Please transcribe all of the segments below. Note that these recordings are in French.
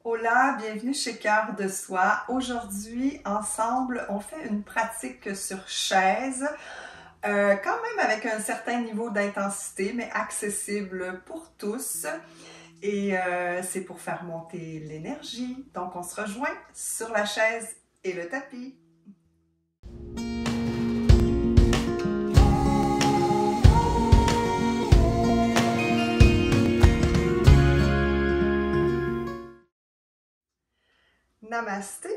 Hola, bienvenue chez Cœur de Soi. Aujourd'hui, ensemble, on fait une pratique sur chaise, quand même avec un certain niveau d'intensité, mais accessible pour tous. Et c'est pour faire monter l'énergie. Donc, on se rejoint sur la chaise et le tapis. Namasté.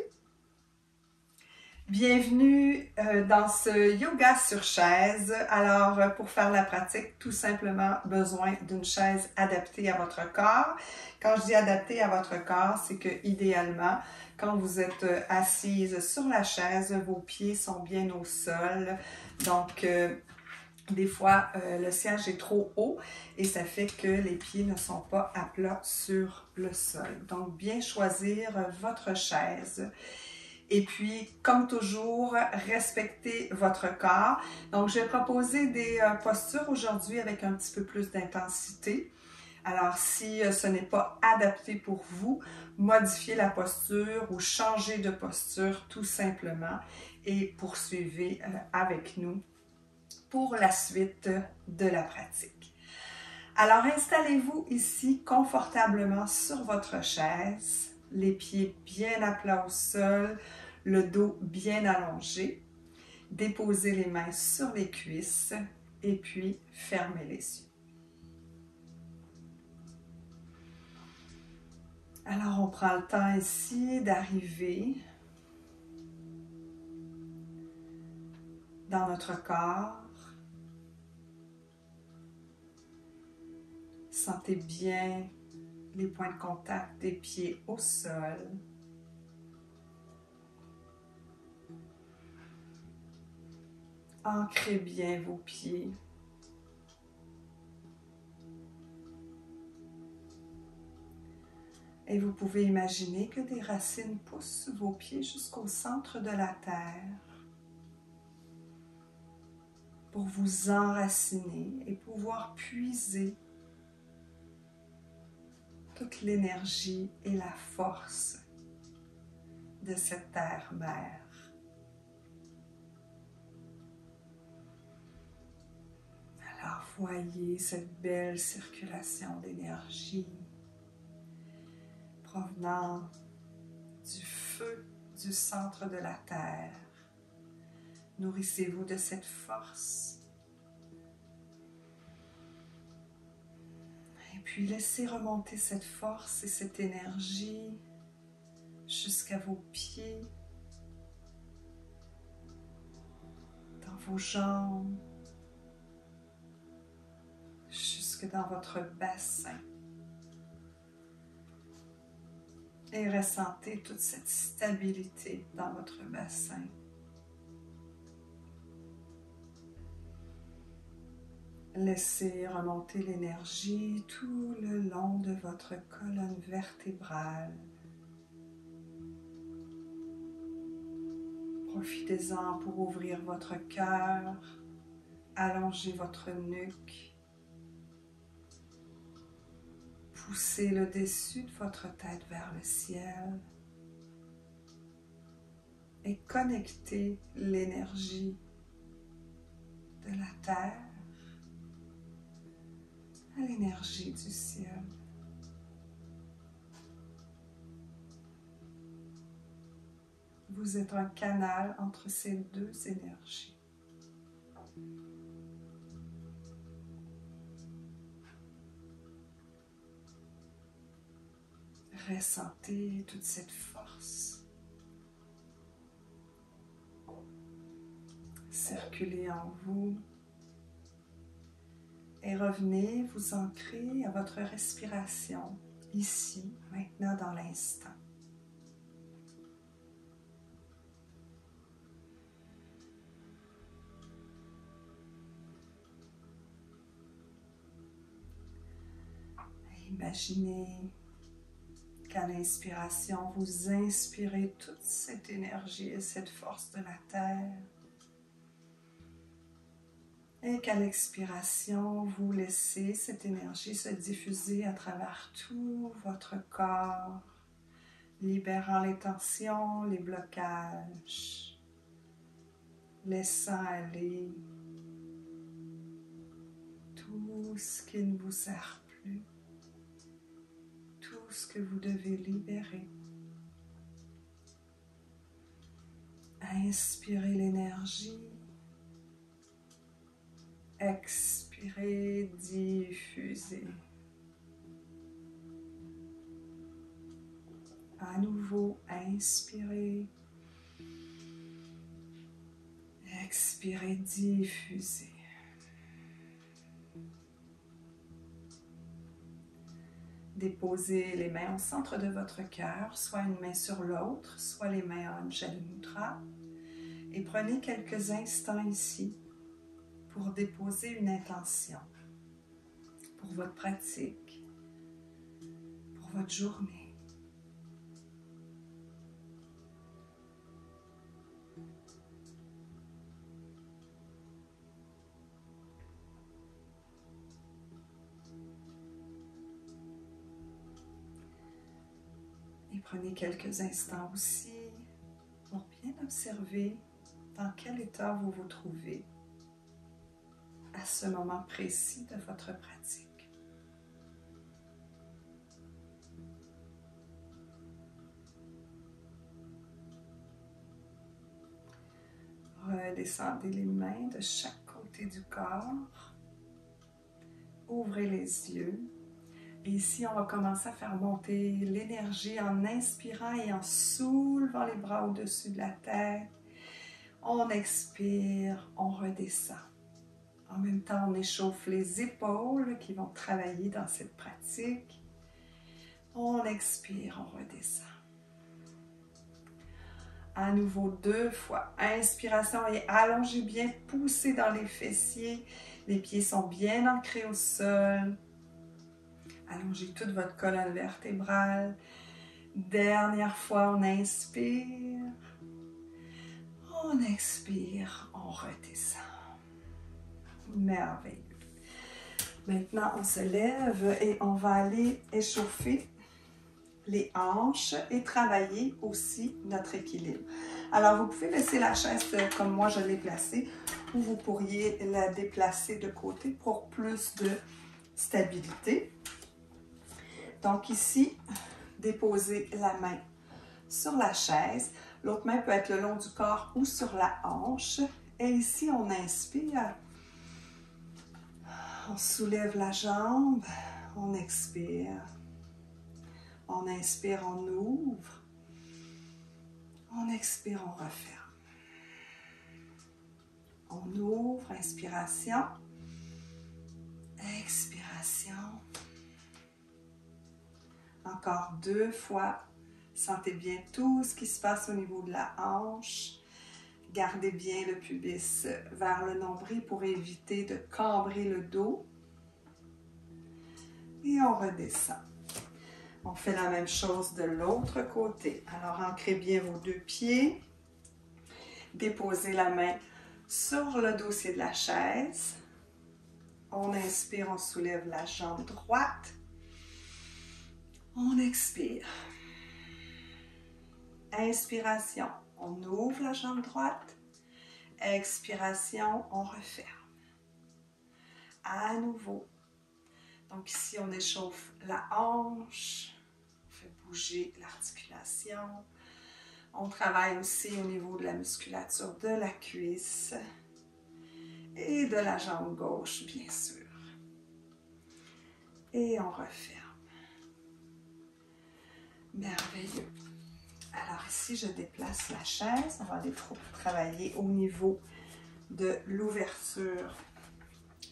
Bienvenue dans ce yoga sur chaise. Alors, pour faire la pratique, tout simplement besoin d'une chaise adaptée à votre corps. Quand je dis adaptée à votre corps, c'est que idéalement, quand vous êtes assise sur la chaise, vos pieds sont bien au sol. Donc, des fois, le siège est trop haut et ça fait que les pieds ne sont pas à plat sur le sol. Donc, bien choisir votre chaise. Et puis, comme toujours, respectez votre corps. Donc, je vais proposer des postures aujourd'hui avec un petit peu plus d'intensité. Alors, si ce n'est pas adapté pour vous, modifiez la posture ou changez de posture tout simplement et poursuivez avec nous pour la suite de la pratique. Alors, installez-vous ici confortablement sur votre chaise, les pieds bien à plat au sol, le dos bien allongé. Déposez les mains sur les cuisses et puis fermez les yeux. Alors, on prend le temps ici d'arriver dans notre corps. Sentez bien les points de contact des pieds au sol. Ancrez bien vos pieds. Et vous pouvez imaginer que des racines poussent sous vos pieds jusqu'au centre de la terre pour vous enraciner et pouvoir puiser toute l'énergie et la force de cette terre-mère. Alors voyez cette belle circulation d'énergie provenant du feu du centre de la terre. Nourrissez-vous de cette force. Et puis laissez remonter cette force et cette énergie jusqu'à vos pieds, dans vos jambes, jusque dans votre bassin. Et ressentez toute cette stabilité dans votre bassin. Laissez remonter l'énergie tout le long de votre colonne vertébrale. Profitez-en pour ouvrir votre cœur, allonger votre nuque, poussez le dessus de votre tête vers le ciel et connectez l'énergie de la terre à l'énergie du ciel. Vous êtes un canal entre ces deux énergies. Ressentez toute cette force circuler en vous et revenez vous ancrer à votre respiration ici, maintenant dans l'instant. Imaginez qu'à l'inspiration, vous inspirez toute cette énergie et cette force de la terre. Et qu'à l'expiration, vous laissez cette énergie se diffuser à travers tout votre corps, libérant les tensions, les blocages, laissant aller tout ce qui ne vous sert plus, tout ce que vous devez libérer. Inspirez l'énergie, expirez, diffusez. À nouveau, inspirez, expirez, diffusez. Déposez les mains au centre de votre cœur, soit une main sur l'autre, soit les mains en Anjali Mudra. Et prenez quelques instants ici pour déposer une intention pour votre pratique, pour votre journée. Et prenez quelques instants aussi pour bien observer dans quel état vous vous trouvez à ce moment précis de votre pratique. Redescendez les mains de chaque côté du corps. Ouvrez les yeux. Et ici, on va commencer à faire monter l'énergie en inspirant et en soulevant les bras au-dessus de la tête. On expire, on redescend. En même temps, on échauffe les épaules qui vont travailler dans cette pratique. On expire, on redescend. À nouveau 2 fois. Inspiration et allongez bien, poussez dans les fessiers. Les pieds sont bien ancrés au sol. Allongez toute votre colonne vertébrale. Dernière fois, on inspire. On expire, on redescend. Merveilleux. Maintenant, on se lève et on va aller échauffer les hanches et travailler aussi notre équilibre. Alors, vous pouvez laisser la chaise comme moi je l'ai placée ou vous pourriez la déplacer de côté pour plus de stabilité. Donc ici, déposez la main sur la chaise. L'autre main peut être le long du corps ou sur la hanche. Et ici, on inspire. On soulève la jambe. On expire. On inspire, on ouvre. On expire, on referme. On ouvre, inspiration. Expiration. Encore 2 fois. Sentez bien tout ce qui se passe au niveau de la hanche. Gardez bien le pubis vers le nombril pour éviter de cambrer le dos. Et on redescend. On fait la même chose de l'autre côté. Alors, ancrez bien vos 2 pieds. Déposez la main sur le dossier de la chaise. On inspire, on soulève la jambe droite. On expire. Inspiration, on ouvre la jambe droite. Expiration, on referme. À nouveau. Donc ici, on échauffe la hanche. On fait bouger l'articulation. On travaille aussi au niveau de la musculature de la cuisse et de la jambe gauche, bien sûr. Et on referme. Merveilleux. Alors ici, je déplace la chaise. On va aller travailler au niveau de l'ouverture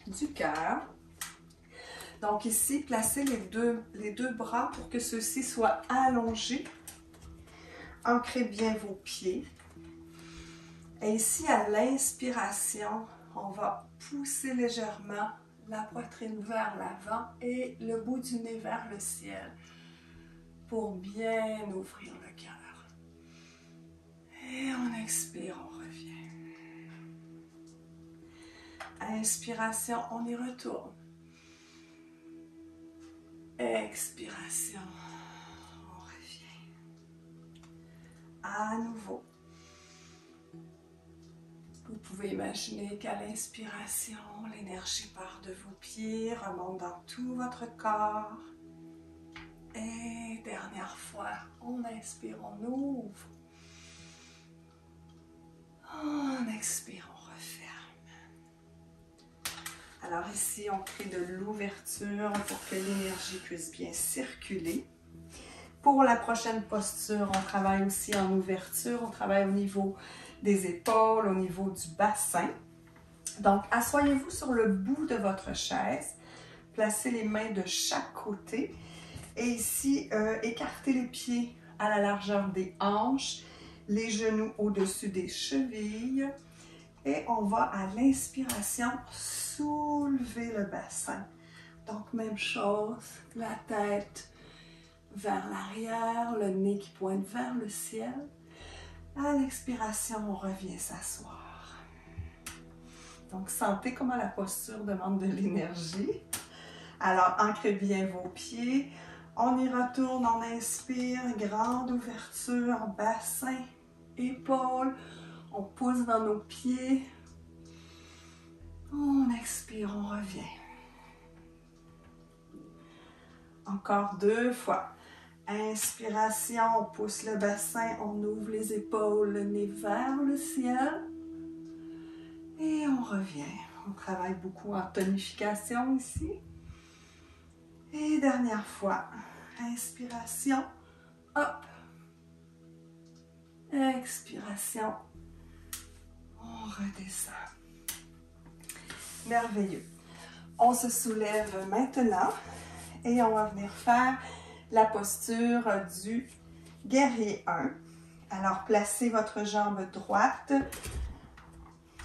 du cœur. Donc ici, placez les deux bras pour que ceux-ci soient allongés. Ancrez bien vos pieds. Et ici, à l'inspiration, on va pousser légèrement la poitrine vers l'avant et le bout du nez vers le ciel pour bien ouvrir le cœur. Et on expire, on revient. Inspiration, on y retourne. Expiration, on revient. À nouveau. Vous pouvez imaginer qu'à l'inspiration, l'énergie part de vos pieds, remonte dans tout votre corps. Et dernière fois, on inspire, on ouvre. On expire, on referme. Alors ici, on crée de l'ouverture pour que l'énergie puisse bien circuler. Pour la prochaine posture, on travaille aussi en ouverture. On travaille au niveau des épaules, au niveau du bassin. Donc, asseyez-vous sur le bout de votre chaise. Placez les mains de chaque côté. Et ici, écartez les pieds à la largeur des hanches, les genoux au-dessus des chevilles. Et on va à l'inspiration soulever le bassin. Donc, même chose, la tête vers l'arrière, le nez qui pointe vers le ciel. À l'expiration, on revient s'asseoir. Donc, sentez comment la posture demande de l'énergie. Alors, ancrez bien vos pieds. On y retourne, on inspire, grande ouverture, bassin, épaules. On pousse dans nos pieds. On expire, on revient. Encore 2 fois. Inspiration, on pousse le bassin, on ouvre les épaules, le nez vers le ciel. Et on revient. On travaille beaucoup en tonification ici. Et dernière fois. Inspiration. Hop. Expiration. On redescend. Merveilleux. On se soulève maintenant et on va venir faire la posture du guerrier 1. Alors, placez votre jambe droite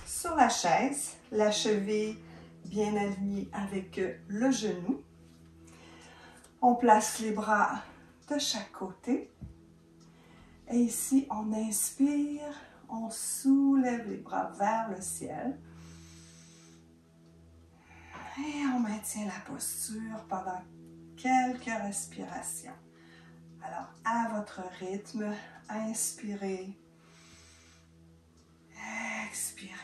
sur la chaise, la cheville bien alignée avec le genou. On place les bras de chaque côté. Et ici, on inspire, on soulève les bras vers le ciel. Et on maintient la posture pendant quelques respirations. Alors, à votre rythme, inspirez, expirez.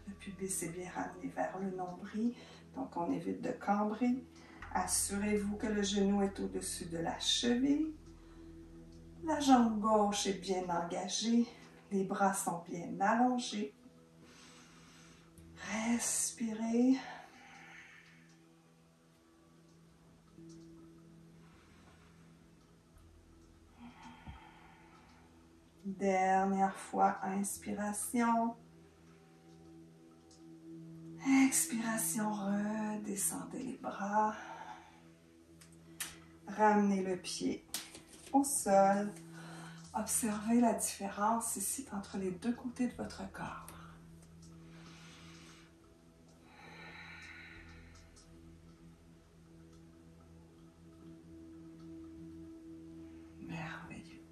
Le pubis est bien ramené vers le nombril, donc on évite de cambrer. Assurez-vous que le genou est au-dessus de la cheville. La jambe gauche est bien engagée, les bras sont bien allongés. Respirez. Dernière fois, inspiration. Expiration, redescendez les bras. Ramenez le pied au sol. Observez la différence ici entre les deux côtés de votre corps. Merveilleux.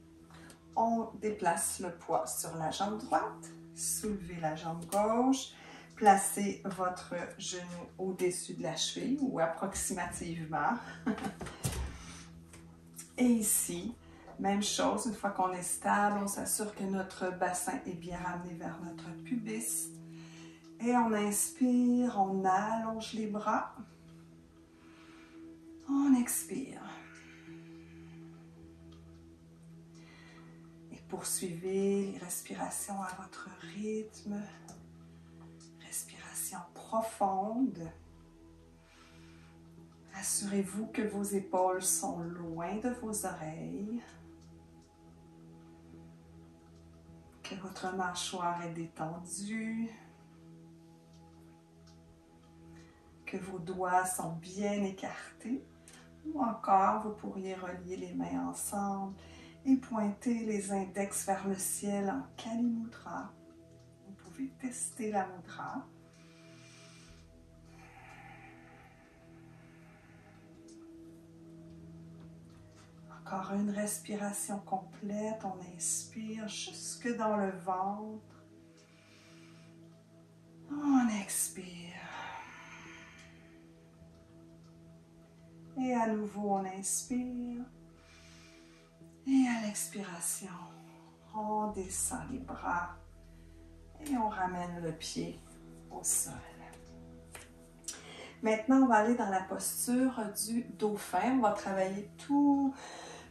On déplace le poids sur la jambe droite. Soulevez la jambe gauche. Placez votre genou au-dessus de la cheville ou approximativement. Et ici, même chose, une fois qu'on est stable, on s'assure que notre bassin est bien ramené vers notre pubis. Et on inspire, on allonge les bras. On expire. Et poursuivez les respirations à votre rythme. Respiration profonde. Assurez-vous que vos épaules sont loin de vos oreilles. Que votre mâchoire est détendue. Que vos doigts sont bien écartés. Ou encore, vous pourriez relier les mains ensemble et pointer les index vers le ciel en Kali Mudra. Vous pouvez tester la mudra. Encore une respiration complète. On inspire jusque dans le ventre. On expire. Et à nouveau, on inspire. Et à l'expiration, On descend les bras et on ramène le pied au sol. Maintenant, on va aller dans la posture du dauphin. On va travailler tout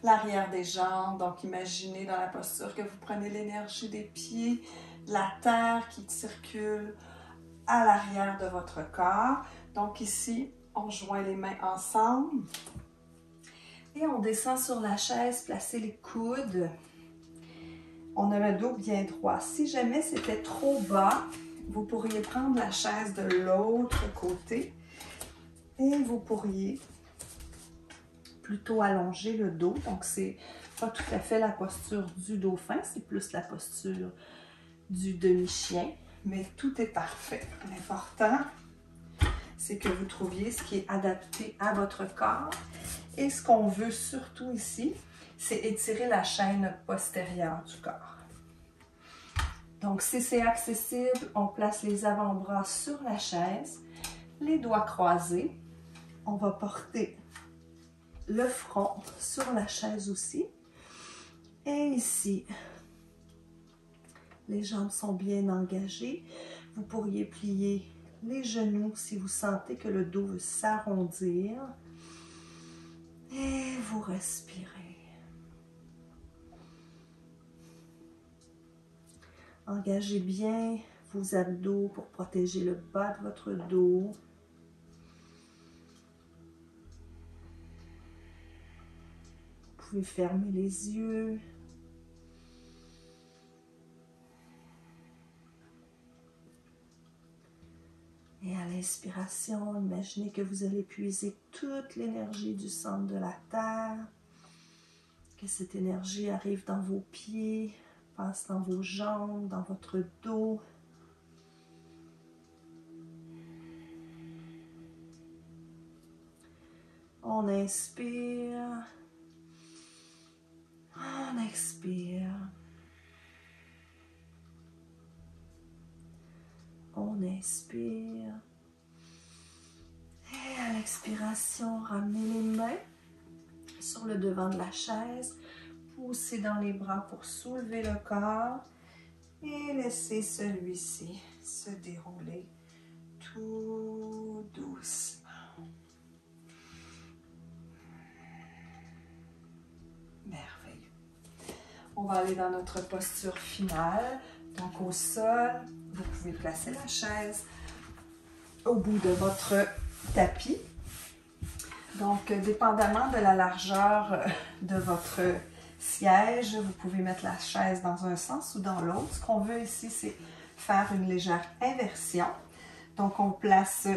l'arrière des jambes. Donc, imaginez dans la posture que vous prenez l'énergie des pieds, de la terre qui circule à l'arrière de votre corps. Donc ici, on joint les mains ensemble et on descend sur la chaise, placer les coudes. On a le dos bien droit. Si jamais c'était trop bas, vous pourriez prendre la chaise de l'autre côté et vous pourriez plutôt allonger le dos. Donc, c'est pas tout à fait la posture du dauphin, c'est plus la posture du demi-chien, mais tout est parfait. L'important, c'est que vous trouviez ce qui est adapté à votre corps. Et ce qu'on veut surtout ici, c'est étirer la chaîne postérieure du corps. Donc, si c'est accessible, on place les avant-bras sur la chaise, les doigts croisés. On va porter le front sur la chaise aussi. Et ici, les jambes sont bien engagées. Vous pourriez plier les genoux si vous sentez que le dos veut s'arrondir. Et vous respirez. Engagez bien vos abdos pour protéger le bas de votre dos. Vous pouvez fermer les yeux. Et à l'inspiration, imaginez que vous allez puiser toute l'énergie du centre de la terre, que cette énergie arrive dans vos pieds, passe dans vos jambes, dans votre dos. On inspire, on expire. On inspire. Et à l'expiration, ramenez les mains sur le devant de la chaise. Poussez dans les bras pour soulever le corps. Et laissez celui-ci se dérouler tout doucement. Merveilleux. On va aller dans notre posture finale. Donc au sol, vous pouvez placer la chaise au bout de votre tapis. Donc, dépendamment de la largeur de votre siège, vous pouvez mettre la chaise dans un sens ou dans l'autre. Ce qu'on veut ici, c'est faire une légère inversion. Donc, on place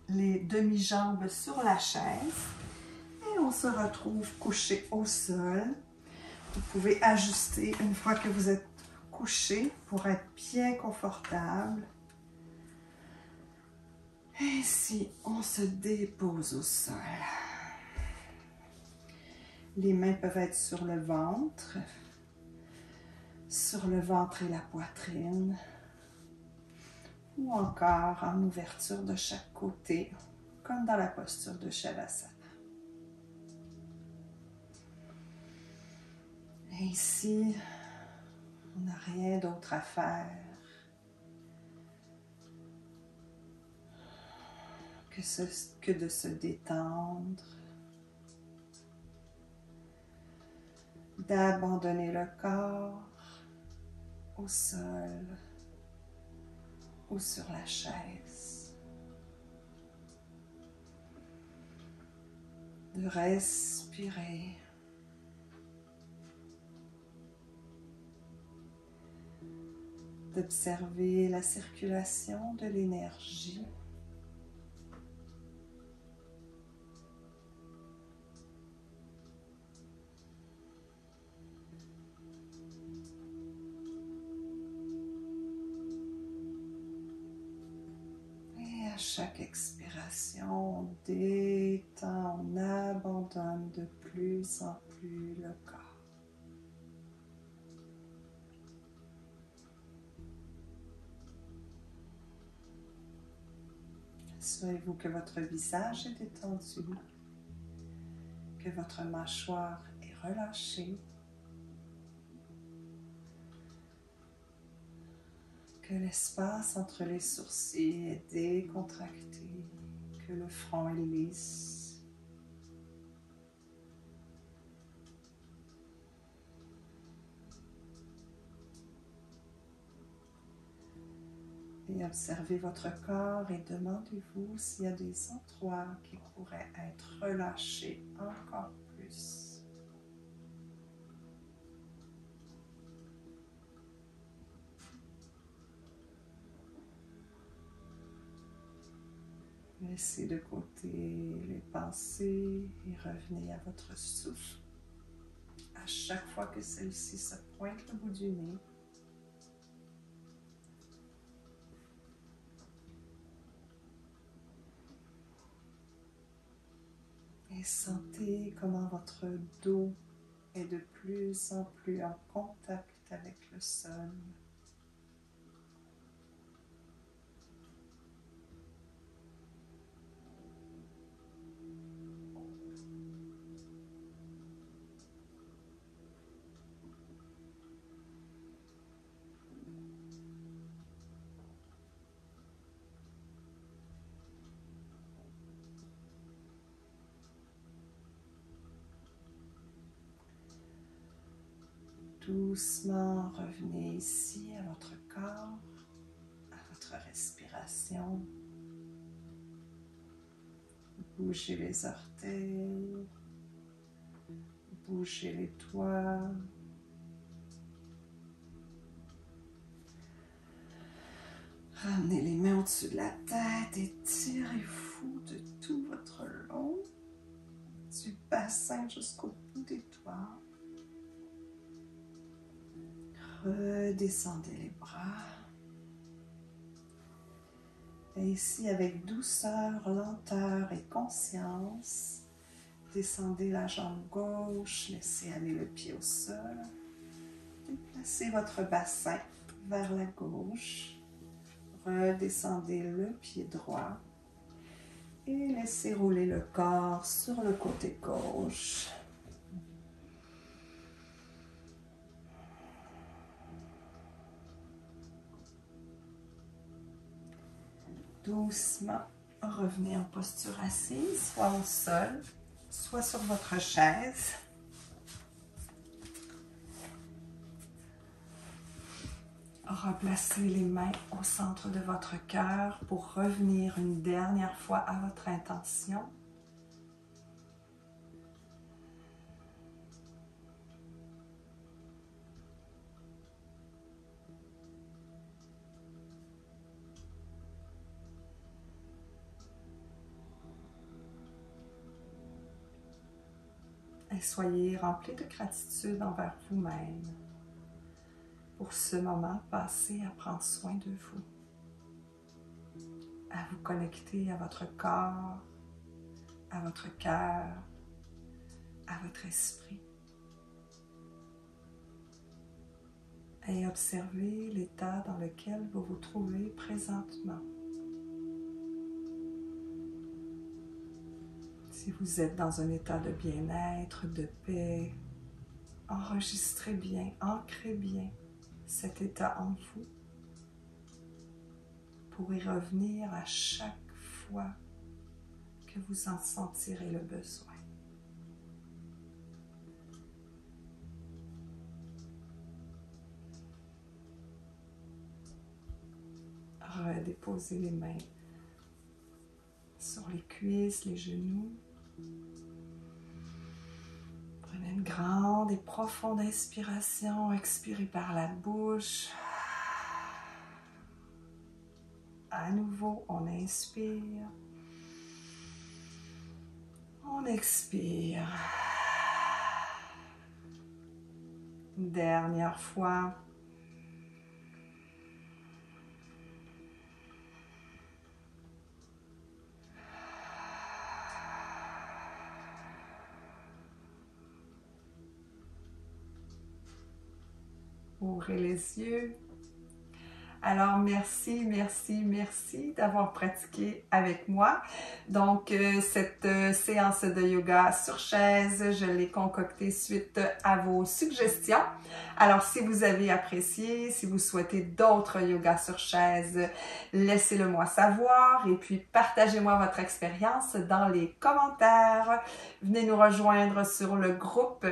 les demi-jambes sur la chaise et on se retrouve couché au sol. Vous pouvez ajuster une fois que vous êtes couché pour être bien confortable. Ainsi, on se dépose au sol. Les mains peuvent être sur le ventre et la poitrine, ou encore en ouverture de chaque côté, comme dans la posture de Shavasana. Ainsi, on n'a rien d'autre à faire que de se détendre, d'abandonner le corps au sol ou sur la chaise, de respirer, d'observer la circulation de l'énergie. À chaque expiration, on détend, on abandonne de plus en plus le corps. Assurez-vous que votre visage est détendu, que votre mâchoire est relâchée. Que l'espace entre les sourcils est décontracté, que le front est lisse. Et observez votre corps et demandez-vous s'il y a des endroits qui pourraient être relâchés encore plus. Laissez de côté les pensées et revenez à votre souffle. À chaque fois que celle-ci se pointe le bout du nez, et sentez comment votre dos est de plus en plus en contact avec le sol. Doucement, revenez ici à votre corps, à votre respiration. Bougez les orteils, bougez les doigts. Ramenez les mains au-dessus de la tête et tirez-vous de tout votre long, du bassin jusqu'au bout des doigts. Redescendez les bras. Et ici, avec douceur, lenteur et conscience, descendez la jambe gauche, laissez aller le pied au sol. Déplacez votre bassin vers la gauche. Redescendez le pied droit. Et laissez rouler le corps sur le côté gauche. Doucement, revenez en posture assise, soit au sol, soit sur votre chaise. Replacez les mains au centre de votre cœur pour revenir une dernière fois à votre intention. Et soyez remplis de gratitude envers vous-même pour ce moment passé à prendre soin de vous, à vous connecter à votre corps, à votre cœur, à votre esprit. Et observez l'état dans lequel vous vous trouvez présentement. Si vous êtes dans un état de bien-être, de paix, enregistrez bien, ancrez bien cet état en vous pour y revenir à chaque fois que vous en sentirez le besoin. Redéposez les mains sur les cuisses, les genoux. Prenez une grande et profonde inspiration, expirez par la bouche. À nouveau, on inspire. On expire. Une dernière fois. Ouvrez les yeux. Alors, merci, merci, merci d'avoir pratiqué avec moi. Donc, cette séance de yoga sur chaise, je l'ai concoctée suite à vos suggestions. Alors, si vous avez apprécié, si vous souhaitez d'autres yogas sur chaise, laissez-le moi savoir et puis partagez-moi votre expérience dans les commentaires. Venez nous rejoindre sur le groupe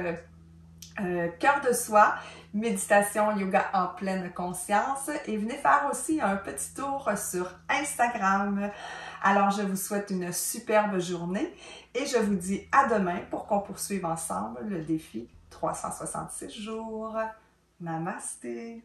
Cœur de soi, méditation yoga en pleine conscience et venez faire aussi un petit tour sur Instagram. Alors, je vous souhaite une superbe journée et je vous dis à demain pour qu'on poursuive ensemble le défi 366 jours. Namasté!